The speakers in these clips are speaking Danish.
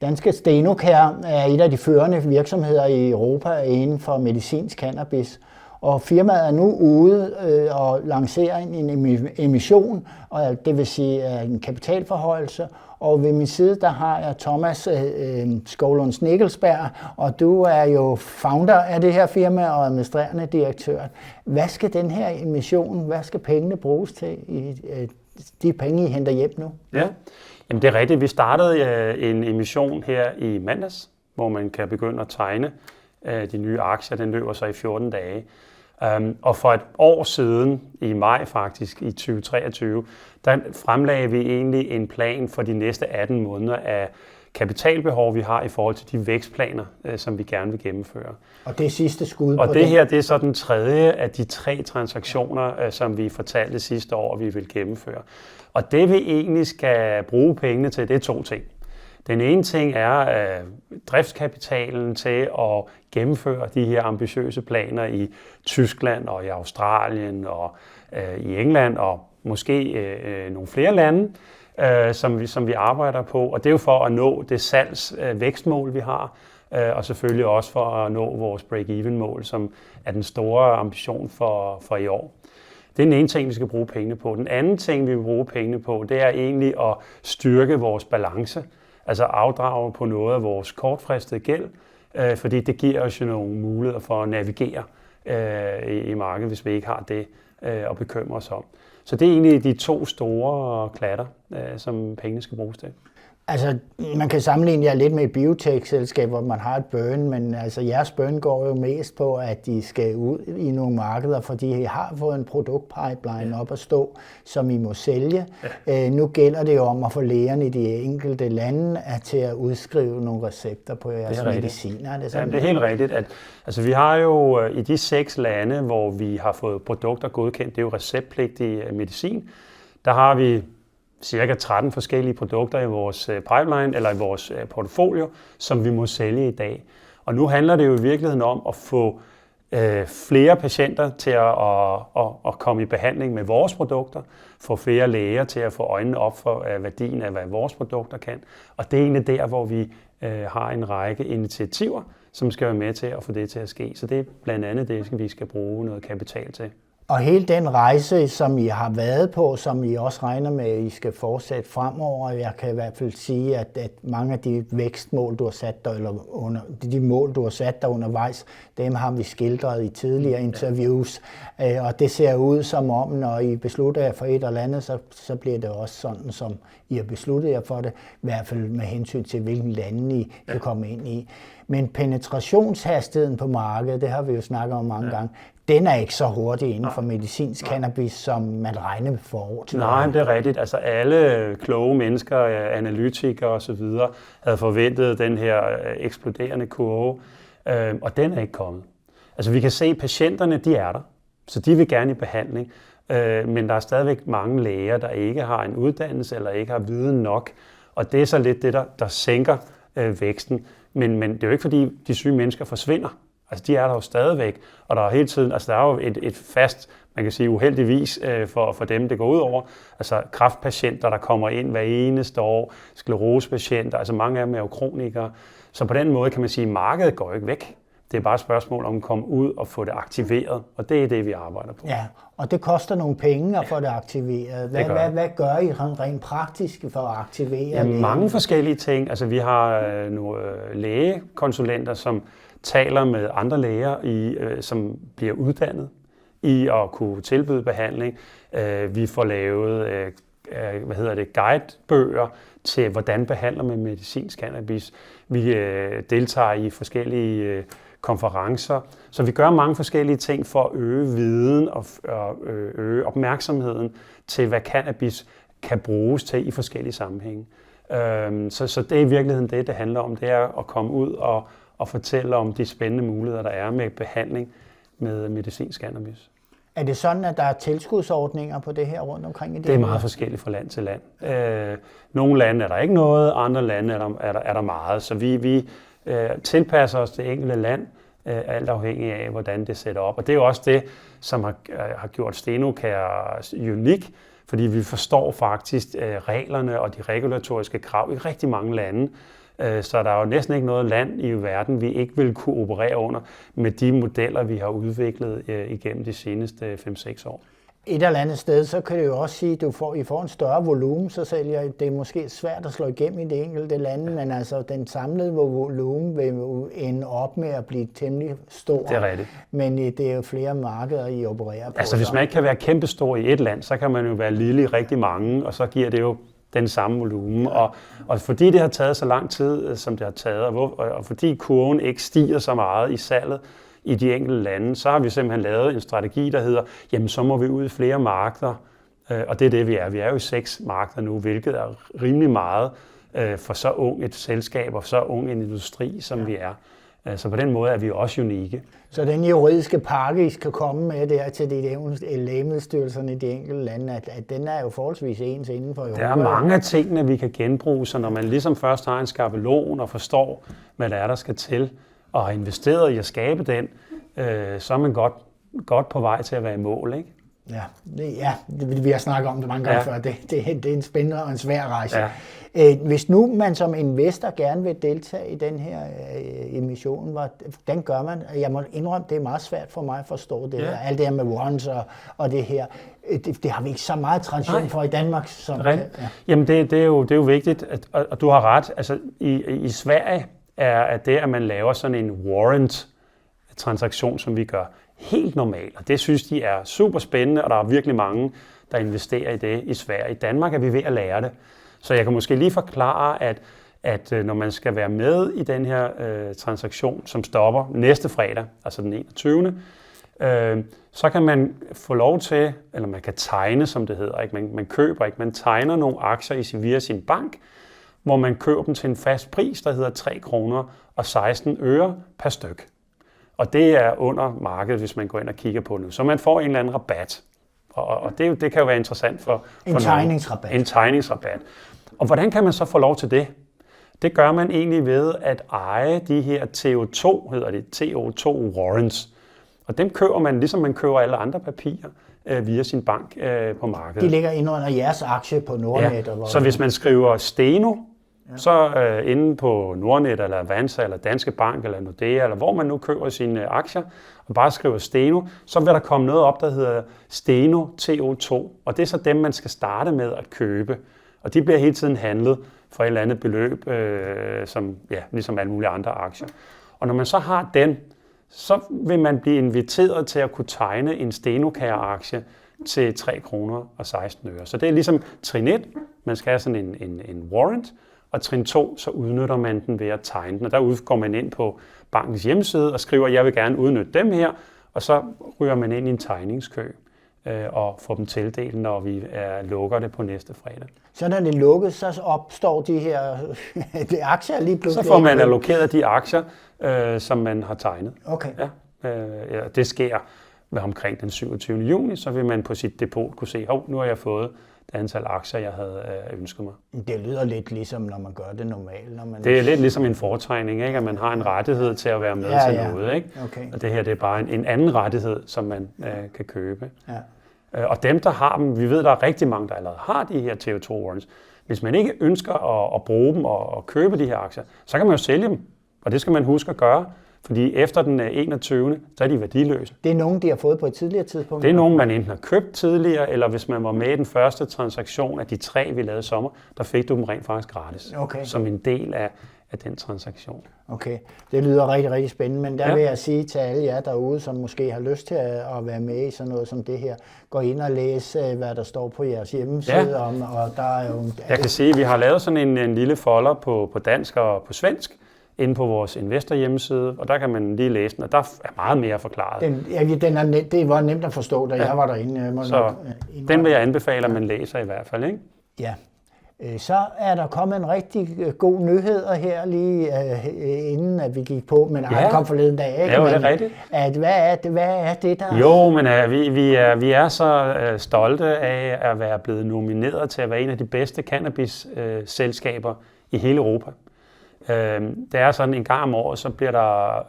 Danske Stenocare er et af de førende virksomheder i Europa inden for medicinsk cannabis. Og firmaet er nu ude og lancerer en emission, og det vil sige en kapitalforhøjelse. Og ved min side, der har jeg Thomas Skovlund Snikkelsberg, og du er jo founder af det her firma og administrerende direktør. Hvad skal den her emission, hvad skal pengene bruges til, de penge, I henter hjem nu? Ja, jamen det er rigtigt. Vi startede en emission her i mandags, hvor man kan begynde at tegne de nye aktier. Den løber så i 14 dage. Og for et år siden, i maj faktisk, i 2023, der fremlagde vi egentlig en plan for de næste 18 måneder af kapitalbehov, vi har i forhold til de vækstplaner, som vi gerne vil gennemføre. Og det er sidste skud på det her, det er så den tredje af de 3 transaktioner, som vi fortalte sidste år, vi vil gennemføre. Og det vi egentlig skal bruge pengene til, det er 2 ting. Den ene ting er driftskapitalen til at gennemføre de her ambitiøse planer i Tyskland og i Australien og i England og måske nogle flere lande, som vi arbejder på. Og det er jo for at nå det salgsvækstmål, vi har, og selvfølgelig også for at nå vores break-even-mål, som er den store ambition for i år. Det er den ene ting, vi skal bruge pengene på. Den anden ting, vi vil bruge pengene på, det er egentlig at styrke vores balance. Altså afdrage på noget af vores kortfristede gæld, fordi det giver os jo nogle muligheder for at navigere i markedet, hvis vi ikke har det at bekymre os om. Så det er egentlig de 2 store klatter, som pengene skal bruges til. Altså, man kan sammenligne jer lidt med et biotech-selskab, hvor man har et burn, men altså, jeres burn går jo mest på, at de skal ud i nogle markeder, fordi I har fået en produktpipeline op at stå, som I må sælge. Ja. Nu gælder det jo om at få lægerne i de enkelte lande til at udskrive nogle recepter på jeres mediciner. Det er helt rigtigt. Altså, vi har jo i de 6 lande, hvor vi har fået produkter godkendt, det er jo receptpligtig medicin, der har vi cirka 13 forskellige produkter i vores pipeline, eller i vores portfolio, som vi må sælge i dag. Og nu handler det jo i virkeligheden om at få flere patienter til at komme i behandling med vores produkter, få flere læger til at få øjnene op for værdien af, hvad vores produkter kan. Og det er egentlig der, hvor vi har en række initiativer, som skal være med til at få det til at ske. Så det er blandt andet det, vi skal bruge noget kapital til. Og hele den rejse, som I har været på, som I også regner med, at I skal fortsætte fremover, jeg kan i hvert fald sige, at mange af de vækstmål, du har sat der, eller de mål, du har sat der undervejs, dem har vi skildret i tidligere interviews. Og det ser ud som om, når I beslutter jer for et eller andet, så bliver det også sådan, som I har besluttet jer for det, i hvert fald med hensyn til, hvilken lande I kan komme ind i. Men penetrationshastigheden på markedet, det har vi jo snakket om mange gange, den er ikke så hurtig inden for medicinsk cannabis, som man regner med for år til. Nej, det er rigtigt. Altså alle kloge mennesker, analytikere osv. havde forventet den her eksploderende kurve, og den er ikke kommet. Altså vi kan se, at patienterne, de er der, så de vil gerne i behandling, men der er stadigvæk mange læger, der ikke har en uddannelse eller ikke har viden nok, og det er så lidt det, der sænker væksten. Men det er jo ikke, fordi de syge mennesker forsvinder. Altså, de er der jo stadigvæk, og der er hele tiden, altså der er jo et fast, man kan sige uheldigvis for dem, det går ud over. Altså kræftpatienter, der kommer ind hver eneste år, sklerosepatienter, altså mange af dem er jo kronikere. Så på den måde kan man sige, at markedet går ikke væk. Det er bare et spørgsmål om at komme ud og få det aktiveret, og det er det, vi arbejder på. Ja, og det koster nogle penge at få det aktiveret. Hvad gør I rent praktisk for at aktivere? Ja, mange forskellige ting. Altså vi har nogle lægekonsulenter, som taler med andre læger, som bliver uddannet i at kunne tilbyde behandling. Vi får lavet guidebøger til, hvordan behandler man medicinsk cannabis. Vi deltager i forskellige konferencer. Så vi gør mange forskellige ting for at øge viden og øge opmærksomheden til, hvad cannabis kan bruges til i forskellige sammenhænge. Så det er i virkeligheden det handler om. Det er at komme ud og fortælle om de spændende muligheder, der er med behandling med medicinsk cannabis. Er det sådan, at der er tilskudsordninger på det her rundt omkring i det? Det er meget forskelligt fra land til land. Nogle lande er der ikke noget, andre lande er der meget. Så vi tilpasser os det enkelte land, alt afhængig af, hvordan det sætter op. Og det er jo også det, som har gjort Stenocare unik, fordi vi forstår faktisk reglerne og de regulatoriske krav i rigtig mange lande. Så der er jo næsten ikke noget land i verden, vi ikke vil kunne operere under med de modeller, vi har udviklet igennem de seneste 5-6 år. Et eller andet sted, så kan det jo også sige, at I får en større volumen, så sælger det er måske svært at slå igennem i de enkelte lande, men altså den samlede volumen vil jo ende op med at blive temmelig stor. Det er rigtigt. Men det er jo flere markeder, I opererer på. Altså hvis man ikke kan være kæmpestor i et land, så kan man jo være lille i rigtig mange, og så giver det jo den samme volumen. Og fordi det har taget så lang tid, som det har taget, og fordi kurven ikke stiger så meget i salget, i de enkelte lande, så har vi simpelthen lavet en strategi, der hedder, jamen så må vi ud i flere markeder, og det er det, vi er. Vi er jo i 6 markeder nu, hvilket er rimelig meget for så ung et selskab og så ung en industri, som vi er. Så på den måde er vi også unikke. Så den juridiske pakke, I skal komme med der til de lægemiddelstyrelserne i de enkelte lande, at den er jo forholdsvis ens inden for Europa. Der er mange af tingene, vi kan genbruge, så når man ligesom først har en skabelon og forstår, hvad der er, der skal til, og har investeret i at skabe den, så er man godt på vej til at være i mål, ikke? Ja, vi har snakket om det mange gange før. Det er en spændende og en svær rejse. Ja. Hvis nu man som investor gerne vil deltage i den her emission, hvordan gør man? Jeg må indrømme, det er meget svært for mig at forstå det her. Alt det her med warrants og det her. Det har vi ikke så meget tradition for i Danmark. Jamen det er jo vigtigt, og du har ret. Altså i Sverige er det, at man laver sådan en warrant-transaktion, som vi gør, helt normalt. Og det synes de er super spændende, og der er virkelig mange, der investerer i det i Sverige. I Danmark er vi ved at lære det. Så jeg kan måske lige forklare, at når man skal være med i den her transaktion, som stopper næste fredag, altså den 21., så kan man få lov til, eller man kan tegne, som det hedder. Ikke? Man køber ikke, man tegner nogle aktier via sin bank, hvor man køber dem til en fast pris, der hedder 3 kroner og 16 øre per styk. Og det er under markedet, hvis man går ind og kigger på det. Så man får en eller anden rabat. Og det kan jo være interessant for en tegningsrabat. En tegningsrabat. Og hvordan kan man så få lov til det? Det gør man egentlig ved at eje de her TO2, hedder det, TO2 warrants. Og dem køber man, ligesom man køber alle andre papirer, via sin bank på markedet. De ligger inde under jeres aktie på Nordnet. Ja. Så hvis man skriver Steno, så inde på Nordnet, eller Avanza, eller Danske Bank, eller Nordea, eller hvor man nu køber sine aktier, og bare skriver Steno, så vil der komme noget op, der hedder Steno TO2. Og det er så dem, man skal starte med at købe. Og de bliver hele tiden handlet for et eller andet beløb, ligesom alle mulige andre aktier. Og når man så har den, så vil man blive inviteret til at kunne tegne en Stenokær-aktie til 3 kroner og 16 øre. Så det er ligesom trin 1, man skal have sådan en warrant, og trin 2, så udnytter man den ved at tegne den. Og der går man ind på bankens hjemmeside og skriver, at jeg vil gerne udnytte dem her, og så ryger man ind i en tegningskø og får dem tildelt, når vi lukker det på næste fredag. Så når det er lukket, så opstår de her aktier lige pludselig? Så får man allokeret de aktier, som man har tegnet. Okay. Ja, det sker omkring den 27. juni, så vil man på sit depot kunne se, nu har jeg fået det antal aktier, jeg havde ønsket mig. Det lyder lidt ligesom, når man gør det normalt. Det er lidt ligesom en foretegning, ikke? At man har en rettighed til at være med til noget. Ikke? Okay. Og det her det er bare en anden rettighed, som man kan købe. Ja. Og dem, der har dem, vi ved, der er rigtig mange, der allerede har de her TO2 warrants. Hvis man ikke ønsker at bruge dem og købe de her aktier, så kan man jo sælge dem. Og det skal man huske at gøre. Fordi efter den 21. så er de værdiløse. Det er nogen, de har fået på et tidligere tidspunkt? Det er nogen, man enten har købt tidligere, eller hvis man var med i den første transaktion af de 3, vi lavede i sommer, der fik du dem rent faktisk gratis. Okay. Som en del af den transaktion. Okay, det lyder rigtig, rigtig spændende, men der vil jeg sige til alle jer derude, som måske har lyst til at være med i sådan noget som det her, gå ind og læse, hvad der står på jeres hjemmeside om, og der er jo... Jeg kan sige, at vi har lavet sådan en lille folder på dansk og på svensk, inde på vores investor hjemmeside, og der kan man lige læse den, og der er meget mere forklaret. Det var nemt at forstå, da jeg var derinde. Så den vil jeg anbefale, at man læser i hvert fald, ikke? Ja. Så er der kommet en rigtig god nyhed her lige inden at vi gik på, men kom forleden dag, ikke? Ja, det er rigtigt. Hvad er det der? Jo, men vi er så stolte af at være blevet nomineret til at være en af de bedste cannabis-selskaber i hele Europa. Det er sådan, en gang om året, så bliver der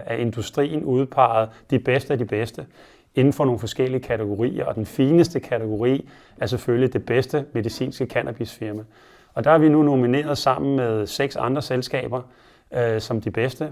af industrien udpeget de bedste af de bedste inden for nogle forskellige kategorier, og den fineste kategori er selvfølgelig det bedste medicinske cannabisfirma. Og der er vi nu nomineret sammen med 6 andre selskaber som de bedste.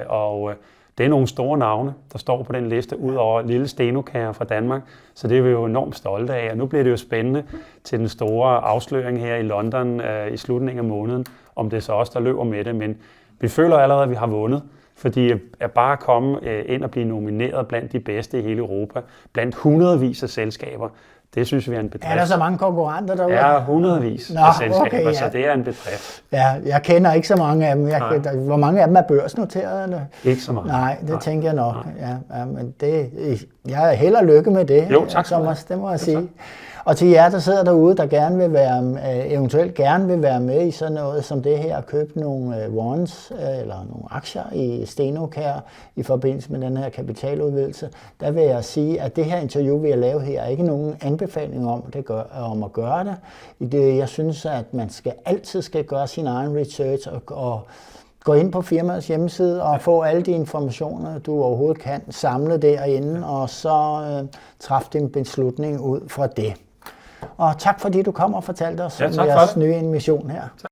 Og det er nogle store navne, der står på den liste, ud over lille Stenokær fra Danmark. Så det er vi jo enormt stolte af. Og nu bliver det jo spændende til den store afsløring her i London i slutningen af måneden, om det er så os, der løber med det. Men vi føler allerede, at vi har vundet. Fordi at bare komme ind og blive nomineret blandt de bedste i hele Europa, blandt hundredvis af selskaber, det synes vi er en bedrift. Er der så mange konkurrenter derude? Ja, hundredvis af selskaber, okay, ja. Så det er en bedrift. Ja, jeg kender ikke så mange af dem. Hvor mange af dem er børsnoteret? Eller? Ikke så mange. Nej, det tænker jeg nok. Ja, men jeg er held og lykke med det. Jo, tak. Thomas, det må jeg sige. Og til jer, der sidder derude, der eventuelt gerne vil være med i sådan noget som det her, at købe nogle warrants eller nogle aktier i Stenokær i forbindelse med den her kapitaludvidelse, der vil jeg sige, at det her interview, vi har lavet her, er ikke nogen anbefaling om at gøre det. Jeg synes, at man altid skal gøre sin egen research og gå ind på firmaets hjemmeside og få alle de informationer, du overhovedet kan samle derinde, og så træffe din beslutning ud fra det. Og tak fordi du kom og fortalte os om jeres nye mission her.